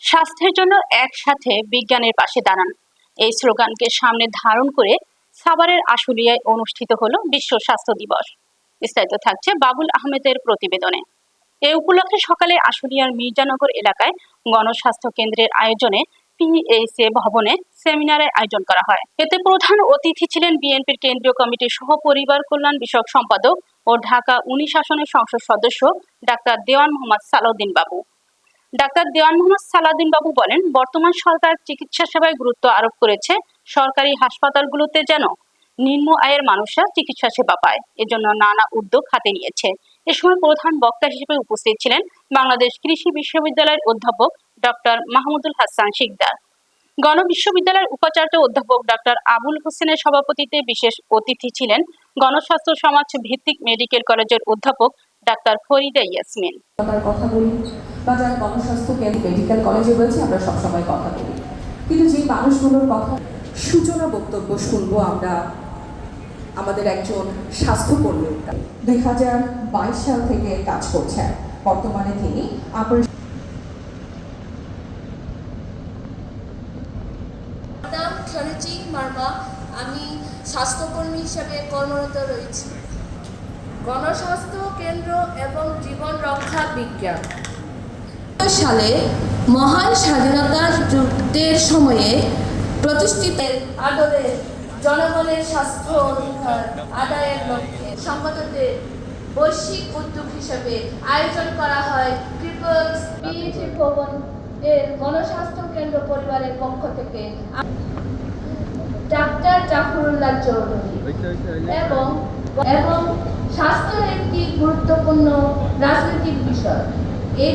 স্বাস্থ্যের জন্য একসাথে বিজ্ঞানের পাশে দাঁড়ান, এই স্লোগানকে সামনে ধারণ করে সাভারের আশুলিয়ায় অনুষ্ঠিত হলো বিশ্ব স্বাস্থ্য দিবস। বিস্তারিত থাকছে বাবুল আহমেদের প্রতিবেদনে। এ উপলক্ষে সকালে আশুলিয়ার মির্জানগর এলাকায় গণস্বাস্থ্য কেন্দ্রের আয়োজনে পিএসএ ভবনে সেমিনারের আয়োজন করা হয়। এতে প্রধান অতিথি ছিলেন বিএনপির কেন্দ্রীয় কমিটির সহ পরিবার কল্যাণ বিষয়ক সম্পাদক ও ঢাকা 19 আসনের সংসদ সদস্য ডাক্তার দেওয়ান মোহাম্মদ সালাউদ্দিন বাবু। ডাক্তার দেওয়ান মোহাম্মদ সালাউদ্দিন বাবু বলেন, বর্তমান সরকার চিকিৎসা সেবায় গুরুত্ব আরোপ করেছে। সরকারি হাসপাতালগুলোতে যেন নিম্ন আয়ের মানুষরা চিকিৎসা সেবা পায়, এজন্য নানা উদ্যোগ হাতে নিয়েছে। এ সময় প্রধান বক্তা হিসেবে উপস্থিত ছিলেন বাংলাদেশ কৃষি বিশ্ববিদ্যালয়ের অধ্যাপক ডক্টর মাহমুদুল হাসান শিকদার। গণবিশ্ববিদ্যালয়ের উপাচার্য অধ্যাপক ডক্টর আবুল হোসেনের সভাপতিত্বে বিশেষ অতিথি ছিলেন গণস্বাস্থ্য সমাজ ভিত্তিক মেডিকেল কলেজের অধ্যাপক ডাক্তার ফরিদা ইয়াসমিন। কথা বলি বা যারা গণস্বাস্থ্য কেন্দ্র মেডিকেল কলেজে রয়েছে আমরা সবসময় কথা বলি, কিন্তু যে মানুষগুলোর কথা সূচনা বক্তব্য শুনবো আমরা আমাদের একজন স্বাস্থ্যকর্মী 2022 সাল থেকে কাজ করছেন। বর্তমানে তিনি আমি স্বাস্থ্যকর্মী হিসেবে কর্মরত রয়েছি। গণস্বাস্থ্য কেন্দ্র এবং জীবন রক্ষা বিজ্ঞান সালে মহান স্বাধীনতা যুদ্ধের সময়ে প্রতিষ্ঠিত আদলে জনগণের স্বাস্থ্য অধিকার আদায়ের লক্ষ্যে সংগঠনদের বৈশ্বিক উদ্যোগ হিসেবে আয়োজন করা হয় ট্রিপলস পিএইচসি ভবন এর গণস্বাস্থ্য কেন্দ্র পরিবারের পক্ষ থেকে ডাক্তার জাফরুল্লাহ চৌধুরী এবং স্বাস্থ্য একটি গুরুত্বপূর্ণ রাজনৈতিক বিষয়। এই